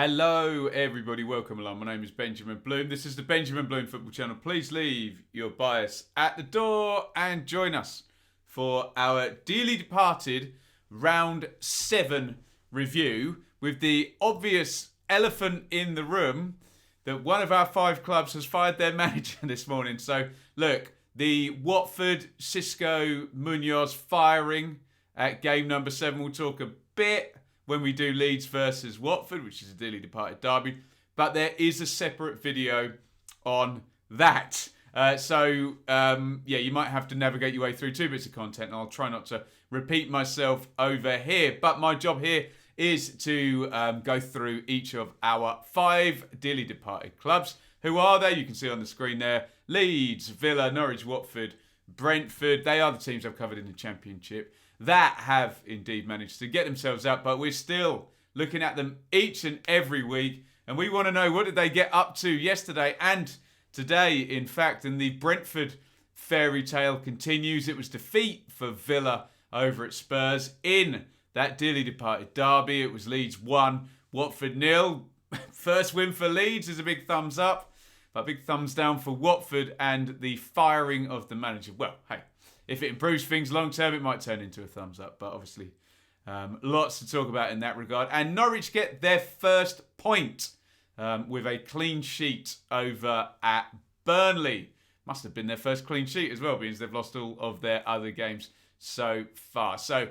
Hello everybody, welcome along. My name is Benjamin Bloom. This is the Benjamin Bloom Football Channel. Please leave your bias at the door and join us for our dearly departed round 7 review with the obvious elephant in the room that one of our 5 clubs has fired their manager this morning. So look, the Watford Xisco Munoz firing at game number 7. We'll talk a bit when we do Leeds versus Watford, which is a dearly departed derby. But there is a separate video on that. You might have to navigate your way through 2 bits of content, and I'll try not to repeat myself over here. But my job here is to go through each of our 5 dearly departed clubs. Who are they? You can see on the screen there. Leeds, Villa, Norwich, Watford, Brentford. They are the teams I've covered in the Championship that have indeed managed to get themselves up, but we're still looking at them each and every week, and we want to know, what did they get up to yesterday and today, in fact. And the Brentford fairy tale continues. It was defeat for Villa over at Spurs in that dearly departed derby. It was Leeds 1, Watford 0. First win for Leeds is a big thumbs up, but big thumbs down for Watford and the firing of the manager. Well, hey, if it improves things long term, it might turn into a thumbs up. But obviously, lots to talk about in that regard. And Norwich get their first point with a clean sheet over at Burnley. Must have been their first clean sheet as well, because they've lost all of their other games so far. So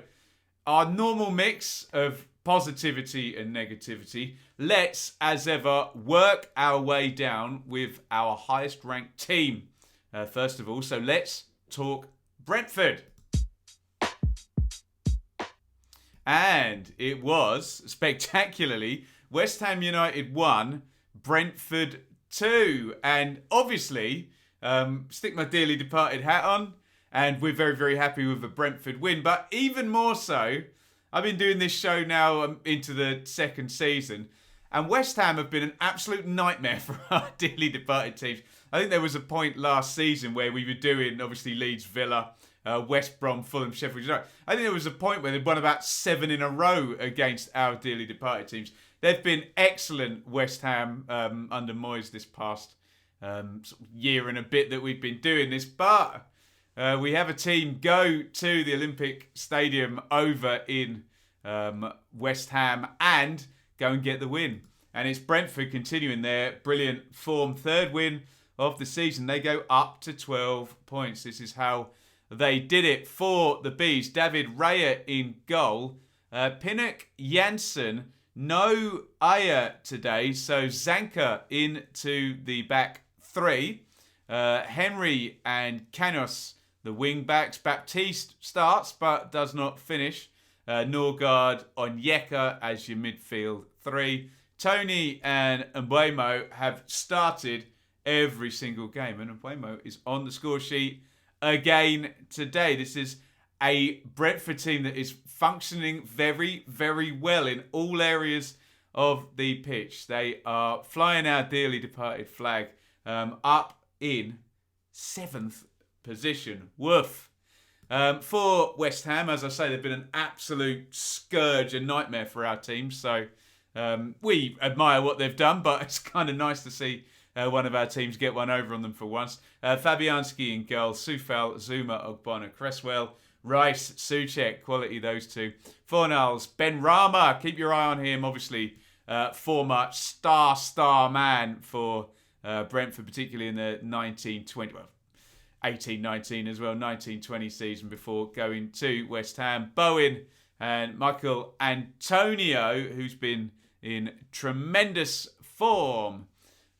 our normal mix of positivity and negativity. Let's, as ever, work our way down with our highest ranked team. First of all, so let's talk Brentford. And it was, spectacularly, West Ham United 1, Brentford 2. And obviously, stick my dearly departed hat on, and we're very, very happy with the Brentford win. But even more so, I've been doing this show now into the 2nd season, and West Ham have been an absolute nightmare for our dearly departed teams. I think there was a point last season where we were doing, obviously, Leeds, Villa, West Brom, Fulham, Sheffield United. I think there was a point where they'd won about 7 in a row against our dearly departed teams. They've been excellent, West Ham, under Moyes this past year and a bit that we've been doing this. But we have a team go to the Olympic Stadium over in West Ham and go and get the win. And it's Brentford continuing their brilliant form. 3rd win of the season. They go up to 12 points. This is how they did it for the Bees. David Raya in goal. Pinnock, Janssen, no Aya today. So Zanka into the back 3. Henry and Canos, the wing backs. Baptiste starts but does not finish. Norgard, Onyeka as your midfield 3. Tony and Mbeumo have started every single game, and Mbeumo is on the score sheet again today. This is a Brentford team that is functioning very, very well in all areas of the pitch. They are flying our dearly departed flag up in 7th position. Woof. For West Ham, as I say, they've been an absolute scourge, a nightmare for our team. So we admire what they've done, but it's kind of nice to see one of our teams get one over on them for once. Fabianski in goal, Soufal, Zuma, Ogbonna, Cresswell, Rice, Souček, quality those 2. Fornals, Ben Rama, keep your eye on him, obviously former star man for Brentford, particularly in the 19-20, well, 18-19 as well, 19-20 season before going to West Ham. Bowen and Michael Antonio, who's been in tremendous form.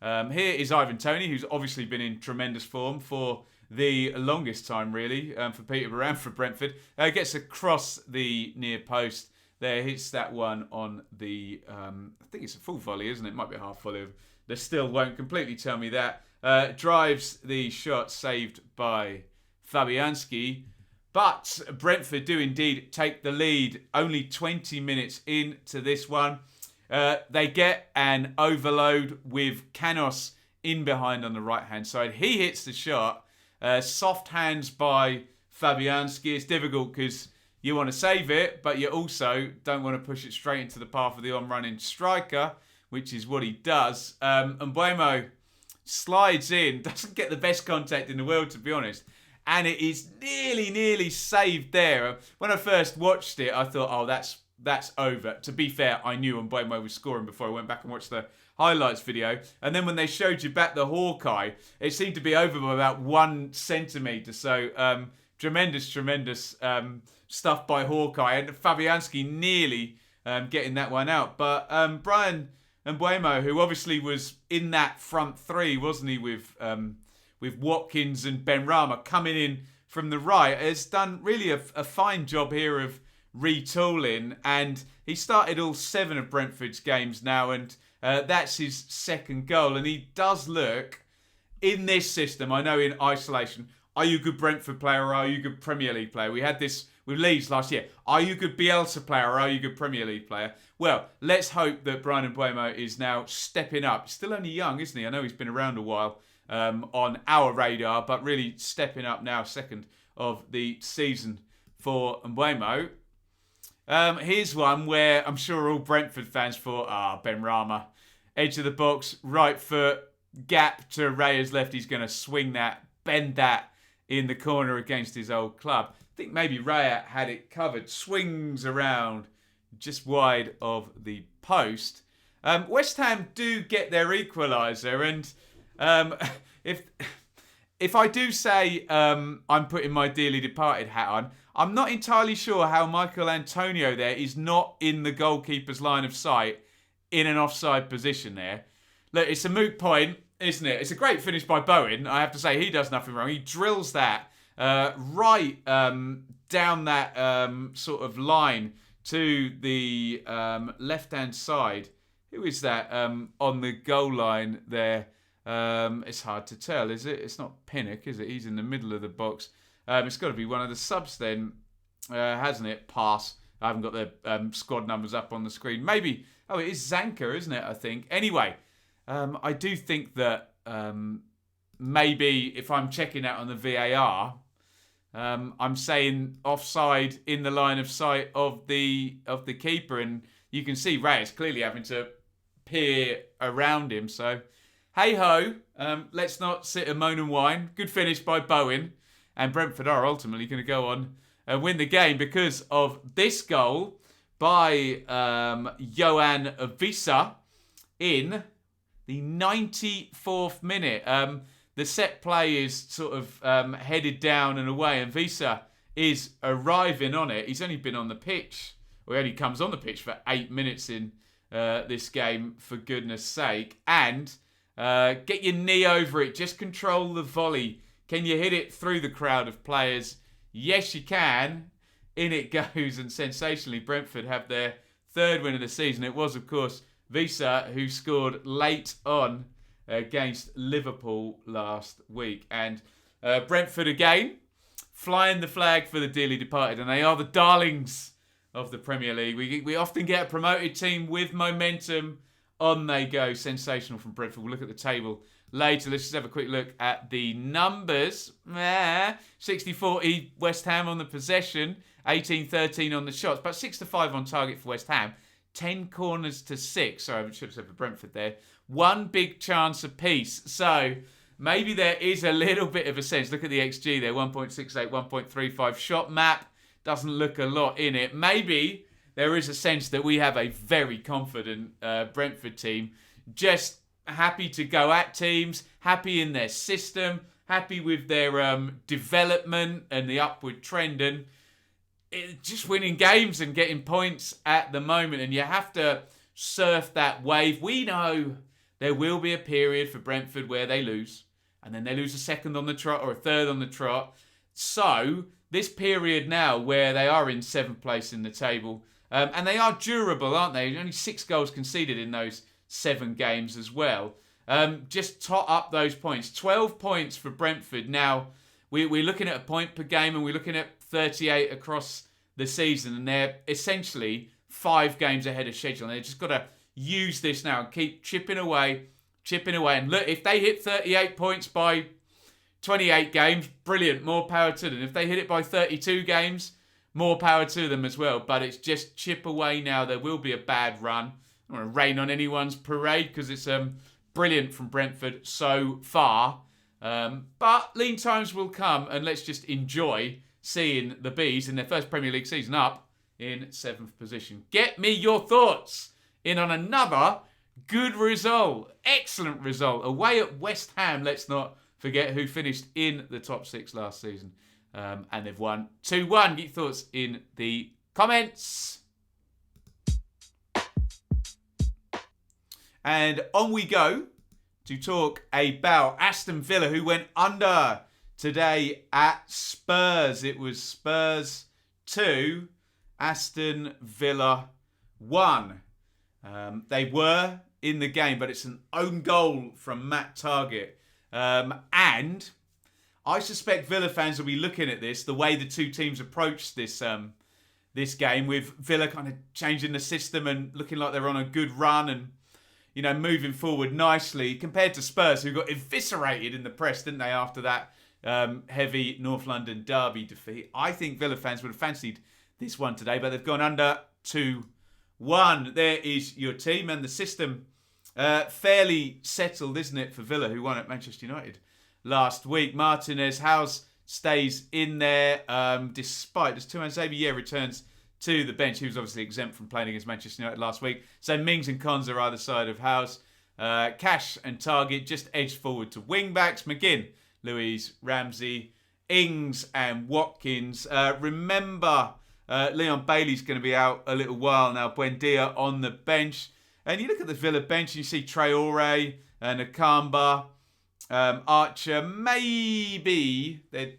Here is Ivan Toney, who's obviously been in tremendous form for the longest time, really, for Peterborough and for Brentford. Gets across the near post there, hits that one on the, I think it's a full volley, isn't it? Might be a half volley. They still won't completely tell me that. Drives the shot saved by Fabianski. But Brentford do indeed take the lead only 20 minutes into this one. They get an overload with Canos in behind on the right-hand side. He hits the shot. Soft hands by Fabianski. It's difficult because you want to save it, but you also don't want to push it straight into the path of the on-running striker, which is what he does. And Mbeumo slides in, doesn't get the best contact in the world, to be honest. And it is nearly saved there. When I first watched it, I thought, oh, that's over. To be fair, I knew Mbeumo was scoring before I went back and watched the highlights video. And then when they showed you back the Hawkeye, it seemed to be over by about 1 centimetre. So tremendous stuff by Hawkeye. And Fabianski nearly getting that one out. But Bryan Mbeumo, who obviously was in that front three, wasn't he, with Watkins and Benrahma coming in from the right, has done really a fine job here of retooling. And he started all 7 of Brentford's games now, and that's his second goal. And he does look, in this system, I know in isolation, are you a good Brentford player or are you a good Premier League player? We had this with Leeds last year. Are you a good Bielsa player or are you a good Premier League player? Well, let's hope that Bryan Mbeumo is now stepping up. Still only young, isn't he? I know he's been around a while on our radar, but really stepping up now, second of the season for Mbeumo. Here's one where I'm sure all Brentford fans thought, Benrahma, edge of the box, right foot, gap to Raya's left. He's going to swing that, bend that in the corner against his old club. I think maybe Raya had it covered. Swings around just wide of the post. West Ham do get their equaliser, and if I do say I'm putting my dearly departed hat on, I'm not entirely sure how Michael Antonio there is not in the goalkeeper's line of sight in an offside position there. Look, it's a moot point, isn't it? It's a great finish by Bowen. I have to say, he does nothing wrong. He drills that right down that sort of line to the left-hand side. Who is that on the goal line there? It's hard to tell, is it? It's not Pinnock, is it? He's in the middle of the box. It's got to be one of the subs then, hasn't it? Pass. I haven't got the squad numbers up on the screen. Maybe, it is Zanka, isn't it, I think? Anyway, I do think that maybe if I'm checking out on the VAR, I'm saying offside in the line of sight of the keeper, and you can see Reyes clearly having to peer around him. So, hey ho, let's not sit and moan and whine. Good finish by Bowen, and Brentford are ultimately going to go on and win the game because of this goal by Johan Visa in the 94th minute. The set play is sort of headed down and away, and Visa is arriving on it. He's only been on the pitch, or he only comes on the pitch for 8 minutes in this game, for goodness sake. And get your knee over it. Just control the volley. Can you hit it through the crowd of players? Yes, you can. In it goes, and sensationally, Brentford have their 3rd win of the season. It was, of course, Visa who scored late on against Liverpool last week. And Brentford again, flying the flag for the dearly departed, and they are the darlings of the Premier League. We often get a promoted team with momentum. On they go. Sensational from Brentford. We'll look at the table later. Let's just have a quick look at the numbers. 60-40 West Ham on the possession. 18-13 on the shots. About 6-5 on target for West Ham. 10 corners to 6. Sorry, I should have said for Brentford there. 1 big chance apiece. So maybe there is a little bit of a sense. Look at the XG there. 1.68, 1.35. Shot map. Doesn't look a lot in it. Maybe there is a sense that we have a very confident Brentford team, just happy to go at teams, happy in their system, happy with their development and the upward trend, and just winning games and getting points at the moment. And you have to surf that wave. We know there will be a period for Brentford where they lose, and then they lose a second on the trot or a third on the trot. So this period now where they are in 7th place in the table, and they are durable, aren't they? Only 6 goals conceded in those 7 games as well. Just tot up those points. 12 points for Brentford. Now, we're looking at a point per game, and we're looking at 38 across the season, and they're essentially 5 games ahead of schedule. And they've just got to use this now and keep chipping away. And look, if they hit 38 points by 28 games, brilliant, more power to them. If they hit it by 32 games, more power to them as well. But it's just chip away now. There will be a bad run. I don't want to rain on anyone's parade because it's brilliant from Brentford so far. But lean times will come, and let's just enjoy seeing the Bees in their first Premier League season up in 7th position. Get me your thoughts in on another good result. Excellent result. Away at West Ham, let's not forget, who finished in the top 6 last season. And they've won 2-1. Get your thoughts in the comments. And on we go to talk about Aston Villa, who went under today at Spurs. It was Spurs 2, Aston Villa 1. They were in the game, but it's an own goal from Matt Targett. And I suspect Villa fans will be looking at this, the way the two teams approached this this game, with Villa kind of changing the system and looking like they're on a good run and, you know, moving forward nicely, compared to Spurs, who got eviscerated in the press, didn't they, after that heavy North London derby defeat. I think Villa fans would have fancied this one today, but they've gone under 2-1. There is your team, and the system fairly settled, isn't it, for Villa, who won at Manchester United last week. Martinez House stays in there despite, as Tuanzebe returns to the bench. He was obviously exempt from playing against Manchester United last week. So Mings and Cons are either side of House. Cash and Targett just edged forward to wing-backs. McGinn, Louise, Ramsey, Ings and Watkins. Remember, Leon Bailey's going to be out a little while now. Buendia on the bench. And you look at the Villa bench and you see Traore, Nakamba, Archer. Maybe they'd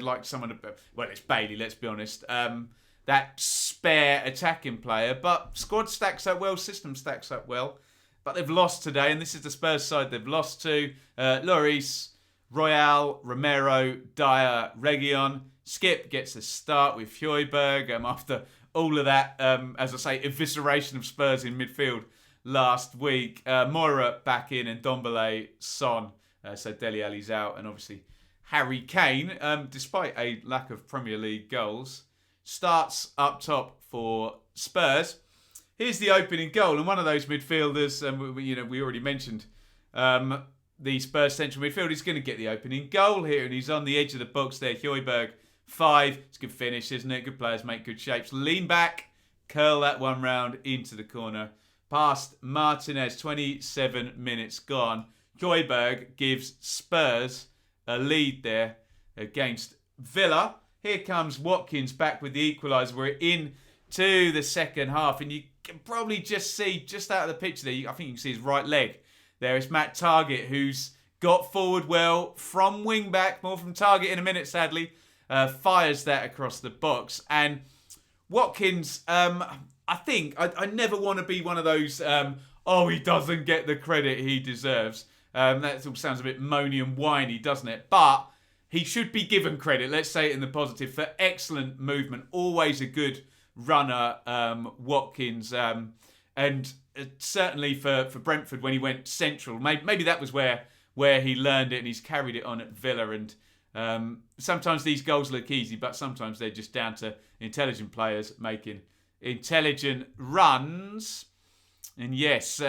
like someone to... Well, it's Bailey, let's be honest. That spare attacking player. But squad stacks up well, system stacks up well. But they've lost today, and this is the Spurs side they've lost to. Lloris, Royale, Romero, Dyer, Reguilon. Skip gets a start with Højbjerg after all of that, as I say, evisceration of Spurs in midfield last week. Moura back in, and Ndombele, Son. So Dele Alli's out, and obviously Harry Kane, despite a lack of Premier League goals, starts up top for Spurs. Here's the opening goal, and one of those midfielders, we already mentioned the Spurs central midfielder is going to get the opening goal here, and he's on the edge of the box there. Højbjerg, 5. It's a good finish, isn't it? Good players make good shapes. Lean back, curl that one round into the corner. Past Martinez, 27 minutes gone. Højbjerg gives Spurs a lead there against Villa. Here comes Watkins back with the equaliser. We're into the second half, and you can probably just see, just out of the picture there, I think you can see his right leg. There is Matt Targett, who's got forward well from wing back. More from Targett in a minute, sadly. Fires that across the box. And Watkins, I think, I never want to be one of those, he doesn't get the credit he deserves. That all sounds a bit moany and whiny, doesn't it? But he should be given credit, let's say it in the positive, for excellent movement. Always a good runner, Watkins. And certainly for Brentford when he went central. Maybe that was where he learned it, and he's carried it on at Villa. And sometimes these goals look easy, but sometimes they're just down to intelligent players making intelligent runs. And yes,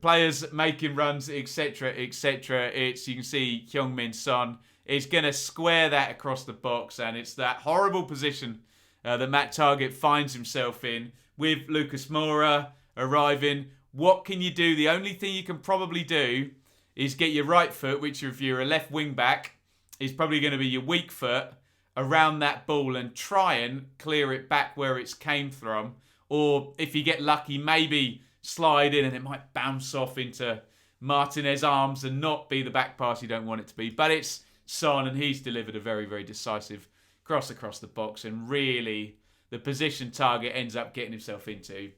players making runs, etc., etc. You can see Heung-min Son is going to square that across the box, and it's that horrible position that Matt Targett finds himself in with Lucas Moura arriving. What can you do? The only thing you can probably do is get your right foot, which if you're a left wing back, is probably going to be your weak foot, around that ball and try and clear it back where it's came from. Or if you get lucky, maybe slide in and it might bounce off into Martinez's arms and not be the back pass you don't want it to be. But it's Son, and he's delivered a very, very decisive cross across the box. And really, the position Targett ends up getting himself into,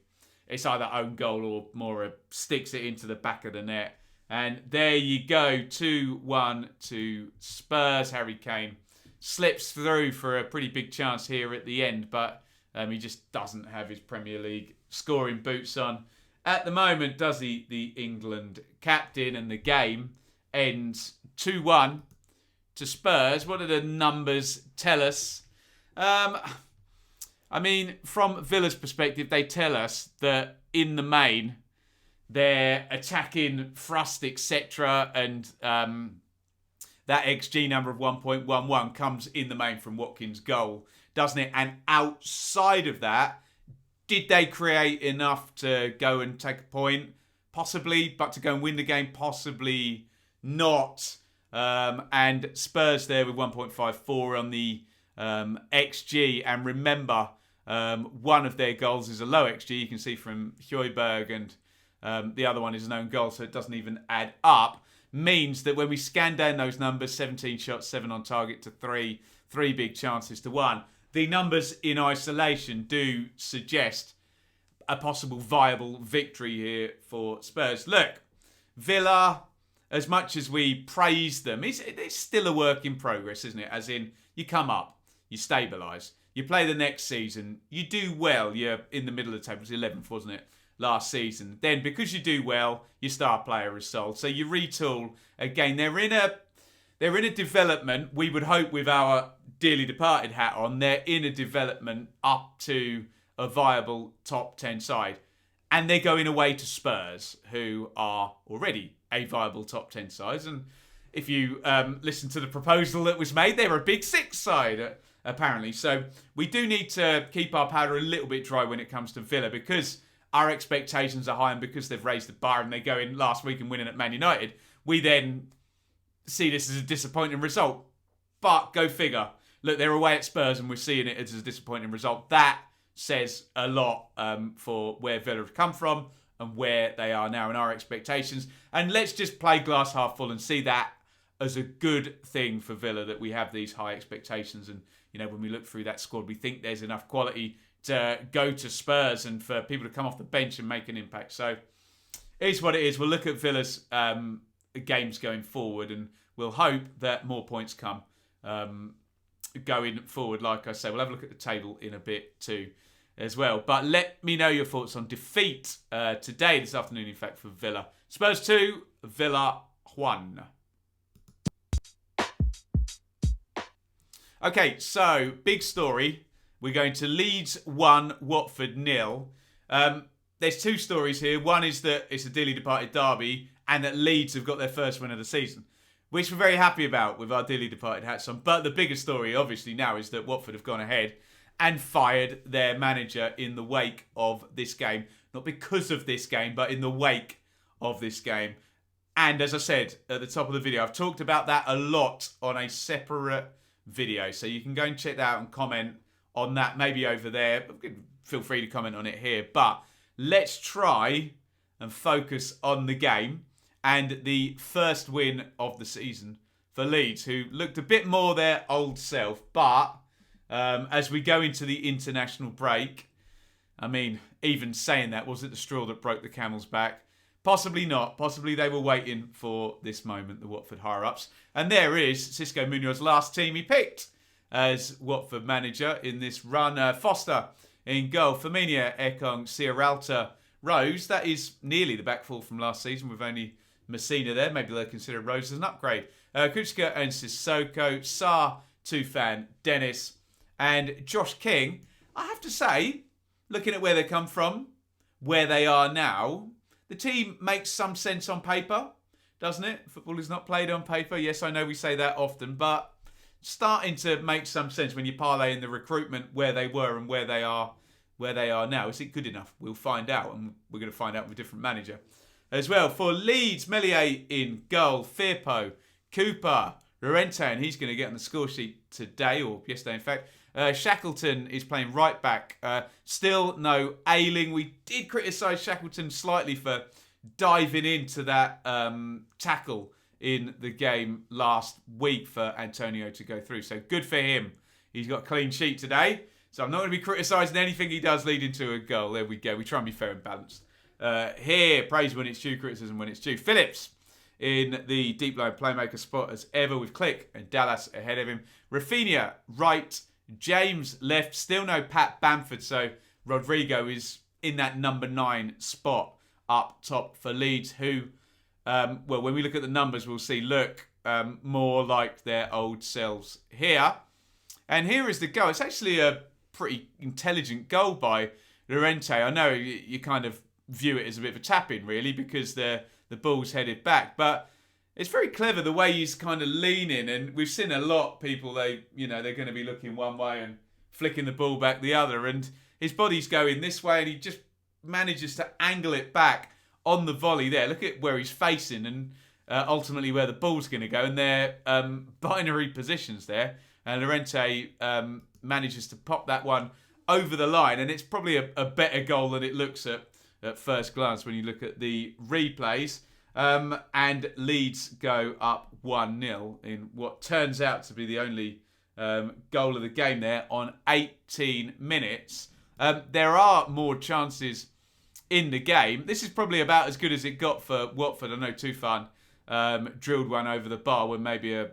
it's either own goal or Moura sticks it into the back of the net. And there you go, 2-1 to Spurs. Harry Kane slips through for a pretty big chance here at the end, but he just doesn't have his Premier League scoring boots on at the moment, does he, the England captain? And the game ends 2-1 to Spurs. What do the numbers tell us? I mean, from Villa's perspective, they tell us that in the main, their attacking thrust, etc., and that XG number of 1.11 comes in the main from Watkins' goal, doesn't it? And outside of that, did they create enough to go and take a point? Possibly, but to go and win the game, possibly not. And Spurs there with 1.54 on the XG. And remember, one of their goals is a low XG. You can see from Højbjerg, and the other one is an own goal, so it doesn't even add up. Means that when we scan down those numbers, 17 shots, 7 on target to 3, 3 big chances to 1. The numbers in isolation do suggest a possible viable victory here for Spurs. Look, Villa, as much as we praise them, it's still a work in progress, isn't it? As in, you come up, you stabilise, you play the next season, you do well, you're in the middle of the table, it was 11th, wasn't it? Last season. Then, because you do well, your star player is sold. So you retool again. They're in a development. We would hope with our dearly departed hat on, they're in a development up to a viable top 10 side, and they're going away to Spurs, who are already a viable top 10 side. And if you listen to the proposal that was made, they're a big 6 side apparently. So we do need to keep our powder a little bit dry when it comes to Villa, because our expectations are high, and because they've raised the bar and they go in last week and winning at Man United, we then see this as a disappointing result. But go figure. Look, they're away at Spurs and we're seeing it as a disappointing result. That says a lot for where Villa have come from and where they are now in our expectations. And let's just play glass half full and see that as a good thing for Villa, that we have these high expectations. And, you know, when we look through that squad, we think there's enough quality to go to Spurs and for people to come off the bench and make an impact. So it is what it is. We'll look at Villa's games going forward, and we'll hope that more points come going forward. Like I say, we'll have a look at the table in a bit too as well. But let me know your thoughts on defeat today, this afternoon, in fact, for Villa. Spurs 2, Villa 1. Okay, so big story. We're going to Leeds 1, Watford 0. There's 2 stories here. One is that it's a dearly departed derby and that Leeds have got their first win of the season, which we're very happy about with our dearly departed hats on. But the bigger story, obviously, now is that Watford have gone ahead and fired their manager in the wake of this game. Not because of this game, but in the wake of this game. And as I said at the top of the video, I've talked about that a lot on a separate video. So you can go and check that out and comment on that, maybe over there. Feel free to comment on it here. But let's try and focus on the game and the first win of the season for Leeds, who looked a bit more their old self. But as we go into the international break, I mean, even saying that, was it the straw that broke the camel's back? Possibly not. Possibly they were waiting for this moment, the Watford higher-ups. And there is Xisco Munoz's last team he picked as Watford manager in this run. Foster in goal. Firmino, Ekong, Sierralta, Rose. That is nearly the back four from last season with only Messina there. Maybe they'll consider Rose as an upgrade. Kuchka and Sissoko, Sarr, Tufan, Dennis, and Josh King. I have to say, looking at where they come from, where they are now, the team makes some sense on paper, doesn't it? Football is not played on paper. Yes, I know we say that often, but starting to make some sense when you parlay in the recruitment where they were and where they are now. Is it good enough? We'll find out, and we're going to find out with a different manager as well. For Leeds, Meslier in goal, Firpo, Cooper, Llorente, and he's going to get on the score sheet today, or yesterday in fact. Shackleton is playing right back. Still no Ayling. We did criticise Shackleton slightly for diving into that tackle in the game last week for Antonio to go through. So good for him. He's got a clean sheet today. So I'm not going to be criticising anything he does leading to a goal. There we go. We try and be fair and balanced. Here, praise when it's due, criticism when it's due. Phillips in the deep line playmaker spot as ever with Click and Dallas ahead of him. Rafinha right, James left. Still no Pat Bamford. So Rodrigo is in that number 9 spot up top for Leeds, who, well, when we look at the numbers, we'll see look more like their old selves here. And here is the goal. It's actually a pretty intelligent goal by Llorente. I know you kind of view it as a bit of a tap-in, really, because the ball's headed back. But it's very clever the way he's kind of leaning. And we've seen a lot people, they're going to be looking one way and flicking the ball back the other. And his body's going this way and he just manages to angle it back on the volley there. Look at where he's facing and ultimately where the ball's going to go. And they're binary positions there. And Llorente manages to pop that one over the line. And it's probably a better goal than it looks at first glance when you look at the replays. And Leeds go up 1-0 in what turns out to be the only goal of the game there on 18 minutes. There are more chances in the game. This is probably about as good as it got for Watford. I know Tufan drilled one over the bar when maybe a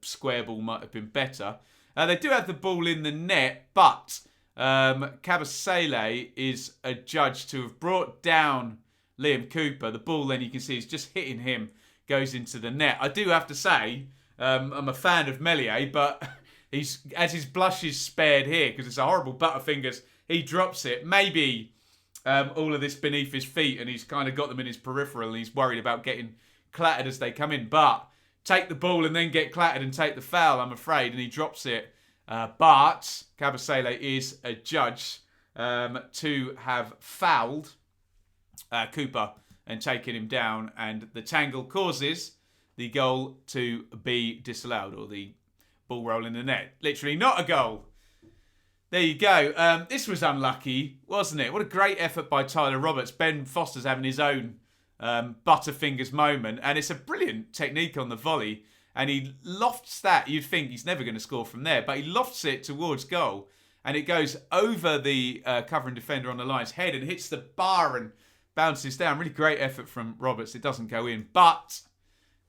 square ball might have been better. They do have the ball in the net, but Kabasele is adjudged to have brought down Liam Cooper. The ball, then you can see, is just hitting him, goes into the net. I do have to say, I'm a fan of Meslier, but as his blush is spared here, because it's a horrible butterfingers, he drops it. Maybe all of this beneath his feet, and he's kind of got them in his peripheral, and he's worried about getting clattered as they come in. But take the ball and then get clattered and take the foul, I'm afraid, and he drops it. But Kabasele is adjudged to have fouled Cooper and taken him down, and the tangle causes the goal to be disallowed, or the ball roll in the net. Literally not a goal. There you go. This was unlucky, wasn't it? What a great effort by Tyler Roberts. Ben Foster's having his own butterfingers moment, and it's a brilliant technique on the volley. And he lofts that. You'd think he's never going to score from there, but he lofts it towards goal, and it goes over the covering defender on the line's head and hits the bar and bounces down. Really great effort from Roberts. It doesn't go in, but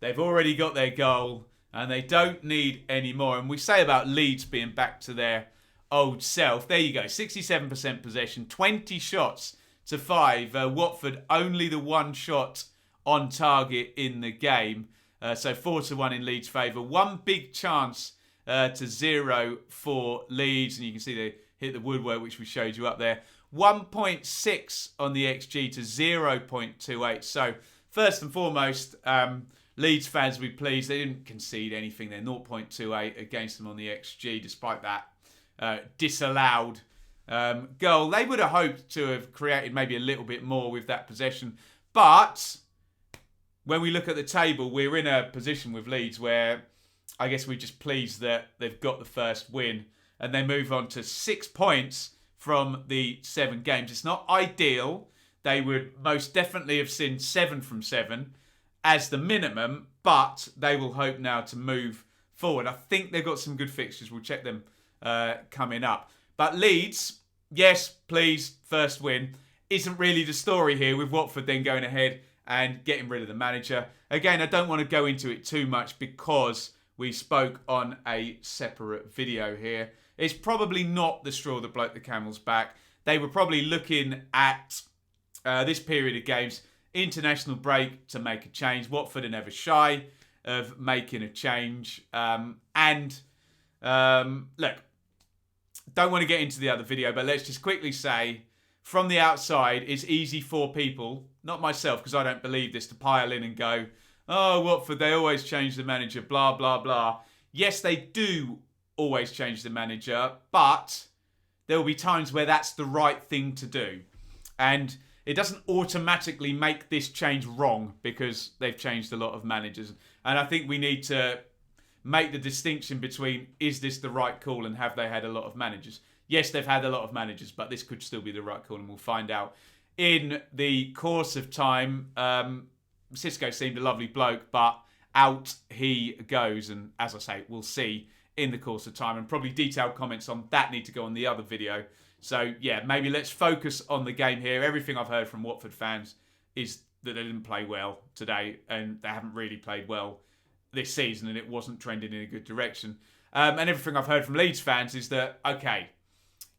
they've already got their goal, and they don't need any more. And we say about Leeds being back to their old self. There you go. 67% possession, 20 shots to 5. Watford only the one shot on target in the game. So 4-1 in Leeds' favour. One big chance to 0 for Leeds. And you can see they hit the woodwork, which we showed you up there. 1.6 on the XG to 0.28. So first and foremost, Leeds fans will be pleased. They didn't concede anything. They're 0.28 against them on the XG, despite that disallowed goal. They would have hoped to have created maybe a little bit more with that possession. But when we look at the table, we're in a position with Leeds where I guess we're just pleased that they've got the first win and they move on to 6 points from the 7 games. It's not ideal. They would most definitely have seen 7 from 7 as the minimum, but they will hope now to move forward. I think they've got some good fixtures. We'll check them coming up. But Leeds, yes, please, first win. Isn't really the story here, with Watford then going ahead and getting rid of the manager. Again, I don't want to go into it too much because we spoke on a separate video here. It's probably not the straw that broke the camel's back. They were probably looking at this period of games, international break, to make a change. Watford are never shy of making a change. Look, don't want to get into the other video, but let's just quickly say, from the outside, it's easy for people, not myself, because I don't believe this, to pile in and go, oh, Watford, they always change the manager, blah, blah, blah. Yes, they do always change the manager, but there will be times where that's the right thing to do. And it doesn't automatically make this change wrong because they've changed a lot of managers. And I think we need to make the distinction between, is this the right call and have they had a lot of managers? Yes, they've had a lot of managers, but this could still be the right call, and we'll find out in the course of time. Cisco seemed a lovely bloke, but out he goes. And as I say, we'll see in the course of time, and probably detailed comments on that need to go on the other video. So yeah, maybe let's focus on the game here. Everything I've heard from Watford fans is that they didn't play well today, and they haven't really played well this season, and it wasn't trending in a good direction. And everything I've heard from Leeds fans is that, okay,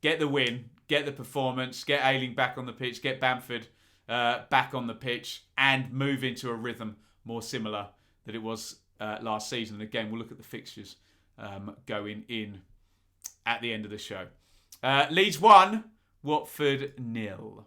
get the win, get the performance, get Ailing back on the pitch, get Bamford back on the pitch, and move into a rhythm more similar that it was last season. And again, we'll look at the fixtures going in at the end of the show. Leeds 1, Watford 0.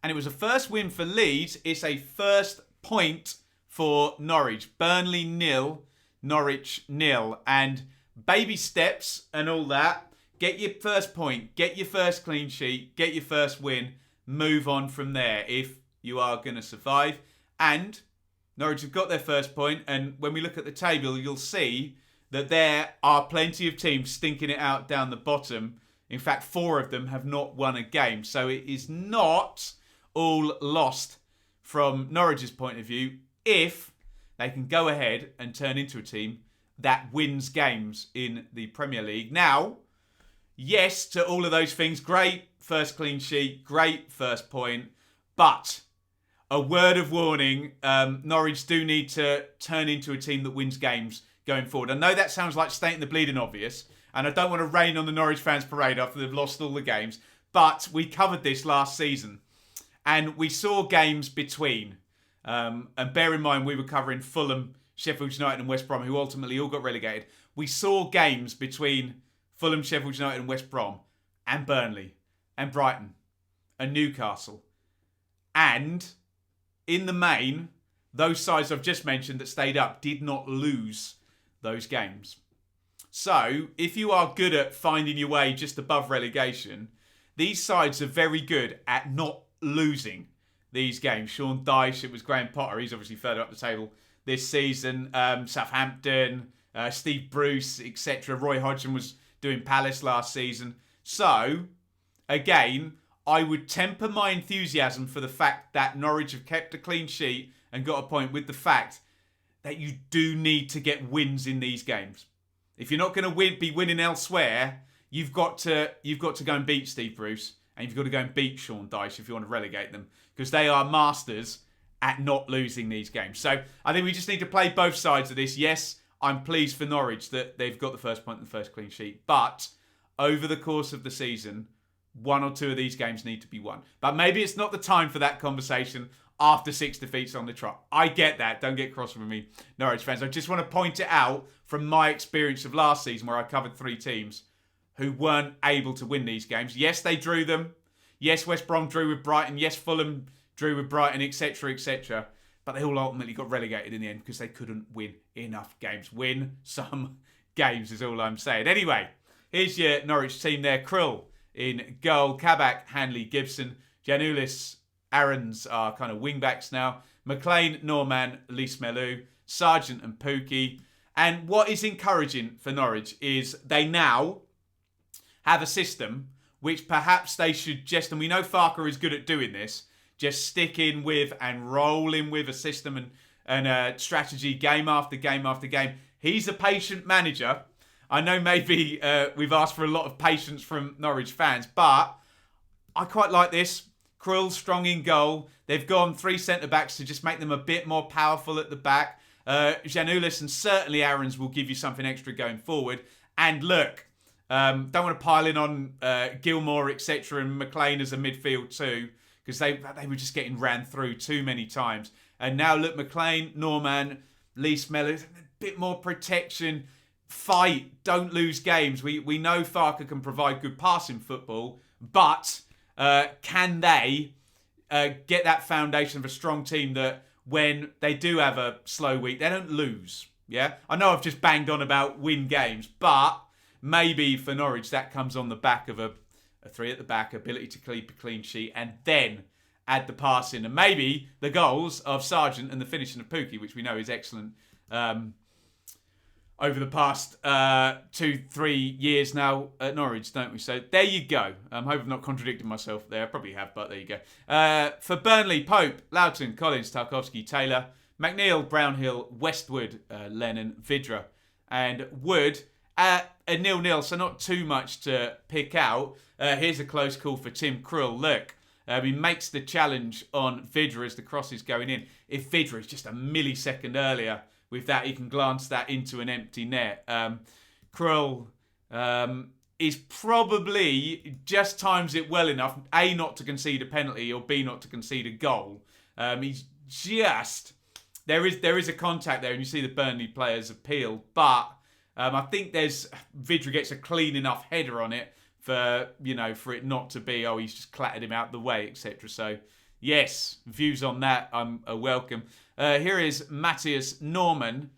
And it was a first win for Leeds. It's a first point for Norwich. Burnley 0, Norwich 0. And baby steps and all that. Get your first point. Get your first clean sheet. Get your first win. Move on from there if you are going to survive. And Norwich have got their first point. And when we look at the table, you'll see that there are plenty of teams stinking it out down the bottom. In fact, 4 of them have not won a game. So it is not all lost from Norwich's point of view if they can go ahead and turn into a team that wins games in the Premier League. Now, yes to all of those things. Great first clean sheet, great first point, but a word of warning, Norwich do need to turn into a team that wins games going forward. I know that sounds like stating the bleeding obvious, and I don't want to rain on the Norwich fans' parade after they've lost all the games, but we covered this last season. And we saw games between, and bear in mind we were covering Fulham, Sheffield United and West Brom, who ultimately all got relegated. We saw games between Fulham, Sheffield United and West Brom, and Burnley, and Brighton, and Newcastle. And in the main, those sides I've just mentioned that stayed up did not lose those games. So, if you are good at finding your way just above relegation, these sides are very good at not losing these games. Sean Dyche, it was Graham Potter, he's obviously further up the table this season. Southampton, Steve Bruce, etc. Roy Hodgson was doing Palace last season. So, again, I would temper my enthusiasm for the fact that Norwich have kept a clean sheet and got a point with the fact that you do need to get wins in these games. If you're not going to be winning elsewhere, you've got to go and beat Steve Bruce. And you've got to go and beat Sean Dyche if you want to relegate them. Because they are masters at not losing these games. So I think we just need to play both sides of this. Yes, I'm pleased for Norwich that they've got the first point and the first clean sheet. But over the course of the season, 1 or 2 of these games need to be won. But maybe it's not the time for that conversation after 6 defeats on the trot. I get that. Don't get cross with me, Norwich fans. I just want to point it out from my experience of last season where I covered 3 teams who weren't able to win these games. Yes, they drew them. Yes, West Brom drew with Brighton. Yes, Fulham drew with Brighton, etc., etc. But they all ultimately got relegated in the end because they couldn't win enough games. Win some games is all I'm saying. Anyway, here's your Norwich team there. Krill in goal. Kabak, Hanley, Gibson. Giannoulis, Aarons are kind of wing-backs now. McLean, Norman, Lees-Melou. Sargent and Pookie. And what is encouraging for Norwich is they now have a system which perhaps they should just, and we know Farker is good at doing this, just stick in with and roll in with a system and a strategy game after game after game. He's a patient manager. I know maybe we've asked for a lot of patience from Norwich fans, but I quite like this. Krill strong in goal. They've gone 3 centre-backs to just make them a bit more powerful at the back. Giannoulis and certainly Aarons will give you something extra going forward. And look, don't want to pile in on Gilmore, etc. and McLean as a midfield too, because they were just getting ran through too many times. And now look, McLean, Norman, Lees-Melou, a bit more protection, fight, don't lose games. We know Farker can provide good passing football, but can they get that foundation of a strong team that when they do have a slow week, they don't lose? Yeah, I know I've just banged on about win games, but maybe for Norwich that comes on the back of a 3 at the back, ability to keep a clean sheet, and then add the passing and maybe the goals of Sargent and the finishing of Pookie, which we know is excellent over the past 2-3 years now at Norwich, don't we? So there you go. I hope I've not contradicted myself there. I probably have, but there you go. For Burnley, Pope, Loughton, Collins, Tarkowski, Taylor, McNeil, Brownhill, Westwood, Lennon, Vidra, and Wood. A 0-0, so not too much to pick out. Here's a close call for Tim Krill. Look, he makes the challenge on Vidra as the cross is going in. If Vidra is just a millisecond earlier with that, he can glance that into an empty net. Krill is probably just times it well enough, A, not to concede a penalty, or B, not to concede a goal. He's just... There is a contact there, and you see the Burnley players appeal, but... I think Vydra gets a clean enough header on it for it not to be, he's just clattered him out the way, etc. So, yes, views on that are welcome. Here is Matthias Norman.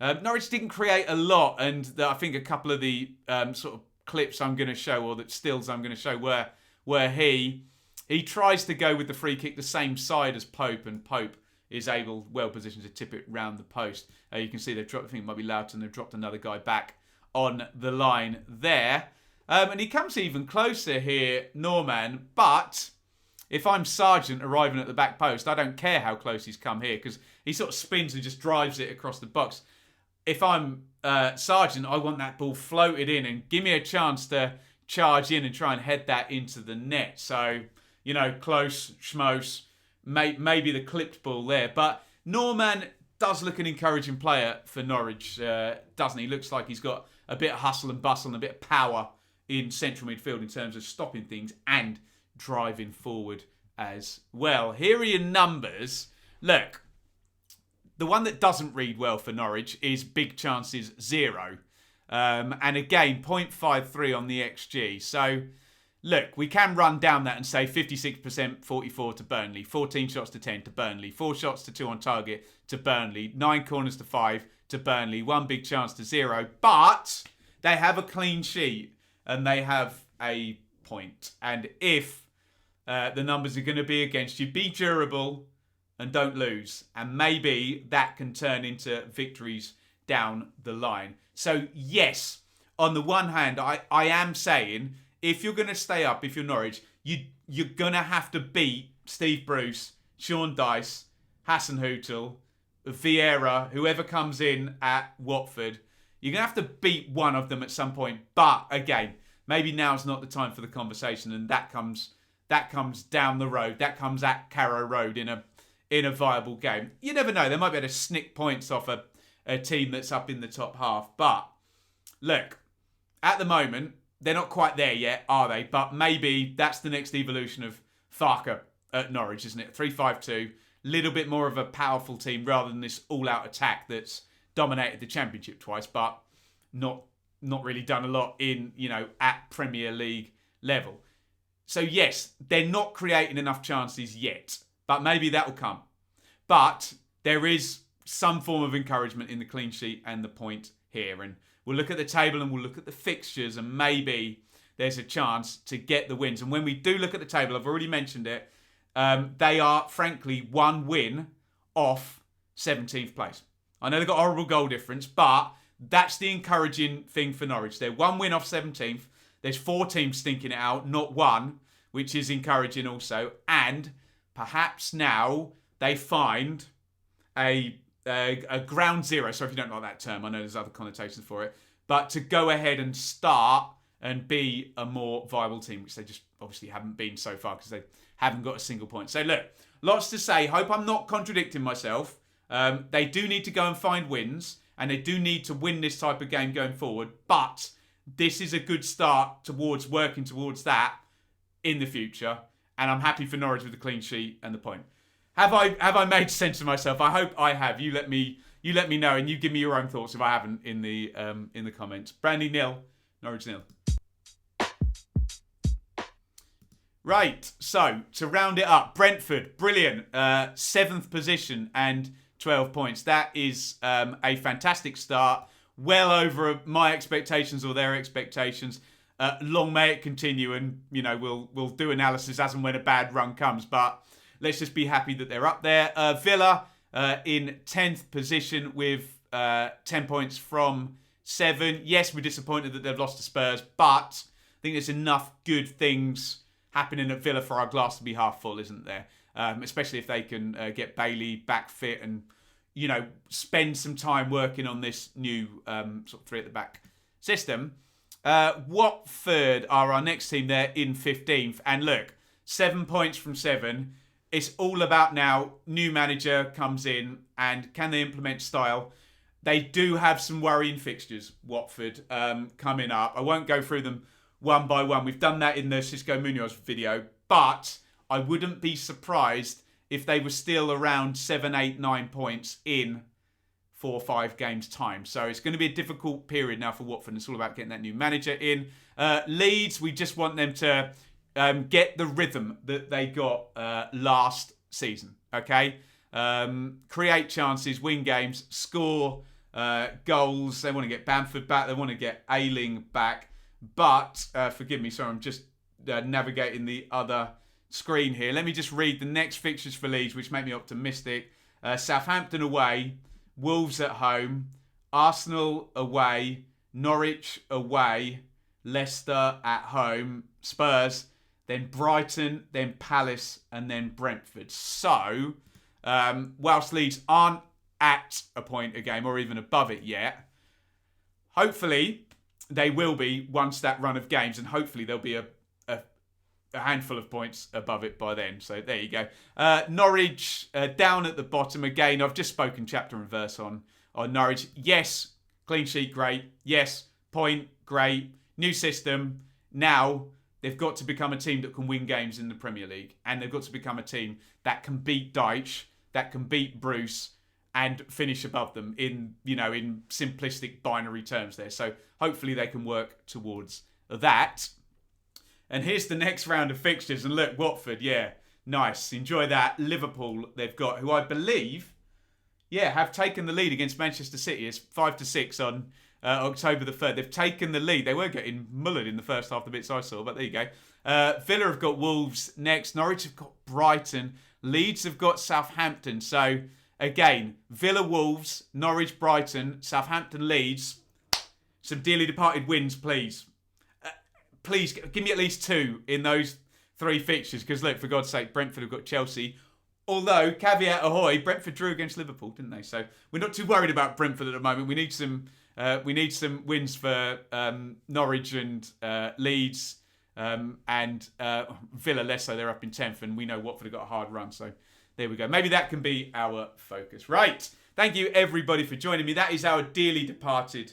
Norwich didn't create a lot, and I think a couple of the sort of clips I'm going to show, or that stills I'm going to show, where he tries to go with the free kick the same side as Pope, and Pope is well positioned to tip it round the post. You can see they've dropped, I think it might be Loughton, they've dropped another guy back on the line there. And he comes even closer here, Norman, but if I'm Sargent arriving at the back post, I don't care how close he's come here, because he sort of spins and just drives it across the box. If I'm Sargent, I want that ball floated in and give me a chance to charge in and try and head that into the net. So, close, schmose, maybe the clipped ball there. But Norman does look an encouraging player for Norwich, doesn't he? Looks like he's got a bit of hustle and bustle and a bit of power in central midfield in terms of stopping things and driving forward as well. Here are your numbers. Look, the one that doesn't read well for Norwich is big chances 0. And again, 0.53 on the XG. So, look, we can run down that and say 56%, 44 to Burnley, 14 shots to 10 to Burnley, 4 shots to 2 on target to Burnley, 9 corners to 5 to Burnley, 1 big chance to 0. But they have a clean sheet and they have a point. And if the numbers are going to be against you, be durable and don't lose. And maybe that can turn into victories down the line. So, yes, on the one hand, I am saying, if you're going to stay up, if you're Norwich, you're going to have to beat Steve Bruce, Sean Dyche, Hasenhüttl, Vieira, whoever comes in at Watford. You're going to have to beat one of them at some point. But, again, maybe now's not the time for the conversation, and that comes down the road. That comes at Carrow Road in a viable game. You never know. They might be able to snick points off a team that's up in the top half. But, look, at the moment, they're not quite there yet, are they? But maybe that's the next evolution of Farke at Norwich, isn't it? 3-5-2, little bit more of a powerful team rather than this all-out attack that's dominated the Championship twice, but not really done a lot in, at Premier League level. So yes, they're not creating enough chances yet, but maybe that will come. But there is some form of encouragement in the clean sheet and the point here, and we'll look at the table and we'll look at the fixtures, and maybe there's a chance to get the wins. And when we do look at the table, I've already mentioned it, they are, frankly, 1 win off 17th place. I know they've got a horrible goal difference, but that's the encouraging thing for Norwich. They're 1 win off 17th. There's 4 teams stinking it out, not 1, which is encouraging also. And perhaps now they find a ground zero. Sorry if you don't like that term. I know there's other connotations for it. But to go ahead and start and be a more viable team, which they just obviously haven't been so far because they haven't got a single point. So look, lots to say. Hope I'm not contradicting myself. They do need to go and find wins, and they do need to win this type of game going forward. But this is a good start towards working towards that in the future. And I'm happy for Norwich with the clean sheet and the point. Have I made sense of myself? I hope I have. You let me know, and you give me your own thoughts if I haven't in the comments. Brandy 0, Norwich 0. Right, so to round it up, Brentford, brilliant, 7th position and 12 points. That is a fantastic start, well over my expectations or their expectations. Long may it continue, and we'll do analysis as and when a bad run comes. But let's just be happy that they're up there. Villa in 10th position with 10 points from 7. Yes, we're disappointed that they've lost to Spurs, but I think there's enough good things happening at Villa for our glass to be half full, isn't there? Especially if they can get Bailey back fit and, spend some time working on this new sort of 3 at the back system. Watford are our next team. They're in 15th. And look, 7 points from 7. It's all about now, new manager comes in and can they implement style? They do have some worrying fixtures, Watford, coming up. I won't go through them one by one. We've done that in the Xisco Munoz video, but I wouldn't be surprised if they were still around 7, 8, 9 points in 4 or 5 games' time. So it's going to be a difficult period now for Watford. It's all about getting that new manager in. Leeds, we just want them to get the rhythm that they got last season. Okay? Create chances, win games, score goals. They want to get Bamford back. They want to get Ailing back. But, forgive me, sorry, I'm just navigating the other screen here. Let me just read the next fixtures for Leeds, which make me optimistic. Southampton away, Wolves at home, Arsenal away, Norwich away, Leicester at home, Spurs, then Brighton, then Palace, and then Brentford. So, whilst Leeds aren't at a point a game or even above it yet, hopefully they will be once that run of games, and hopefully there'll be a handful of points above it by then. So there you go. Norwich down at the bottom again. I've just spoken chapter and verse on Norwich. Yes, clean sheet, great. Yes, point, great. New system. Now they've got to become a team that can win games in the Premier League, and they've got to become a team that can beat Dyche, that can beat Bruce, and finish above them in simplistic binary terms there. So hopefully they can work towards that. And here's the next round of fixtures. And look, Watford, yeah, nice. Enjoy that. Liverpool, they've got, who I believe, have taken the lead against Manchester City. It's 5-6 on October the 3rd. They've taken the lead. They were getting mullered in the first half, the bits I saw, but there you go. Villa have got Wolves next. Norwich have got Brighton. Leeds have got Southampton. So, again, Villa, Wolves, Norwich, Brighton, Southampton, Leeds. Some dearly departed wins, please. Please, give me at least 2 in those 3 fixtures. Because, look, for God's sake, Brentford have got Chelsea. Although, caveat ahoy, Brentford drew against Liverpool, didn't they? So, we're not too worried about Brentford at the moment. We need some wins for Norwich and Leeds. And Villa less so. They're up in 10th. And we know Watford have got a hard run. So, there we go. Maybe that can be our focus. Right. Thank you, everybody, for joining me. That is our dearly departed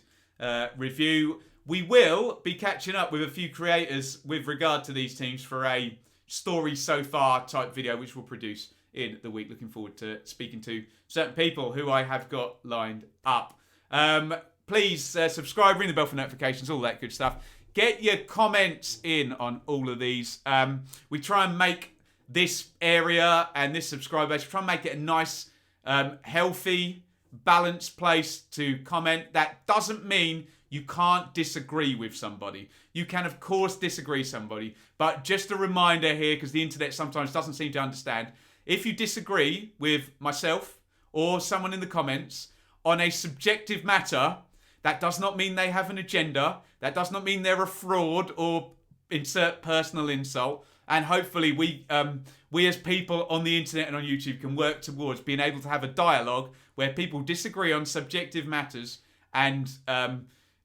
review. We will be catching up with a few creators with regard to these teams for a story so far type video, which we'll produce in the week. Looking forward to speaking to certain people who I have got lined up. Please subscribe, ring the bell for notifications, all that good stuff. Get your comments in on all of these. We try and make this area and this subscriber base, try and make it a nice, healthy, balanced place to comment. That doesn't mean you can't disagree with somebody. You can, of course, disagree with somebody. But just a reminder here, because the internet sometimes doesn't seem to understand, if you disagree with myself or someone in the comments on a subjective matter, that does not mean they have an agenda. That does not mean they're a fraud or insert personal insult. And hopefully we as people on the internet and on YouTube can work towards being able to have a dialogue where people disagree on subjective matters and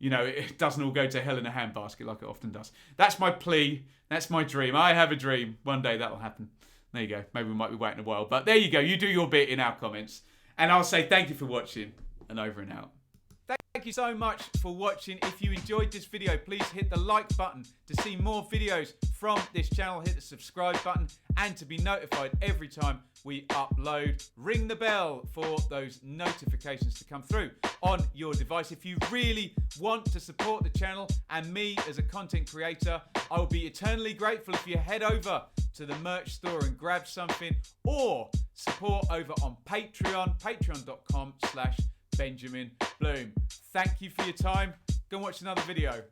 it doesn't all go to hell in a handbasket like it often does. That's my plea. That's my dream. I have a dream. One day that'll happen. There you go. Maybe we might be waiting a while. But there you go. You do your bit in our comments. And I'll say thank you for watching. And over and out. Thank you so much for watching. If you enjoyed this video, please hit the like button to see more videos from this channel. Hit the subscribe button and to be notified every time we upload. Ring the bell for those notifications to come through on your device. If you really want to support the channel and me as a content creator, I will be eternally grateful if you head over to the merch store and grab something, or support over on Patreon, patreon.com/Benjamin Bloom. Thank you for your time. Go and watch another video.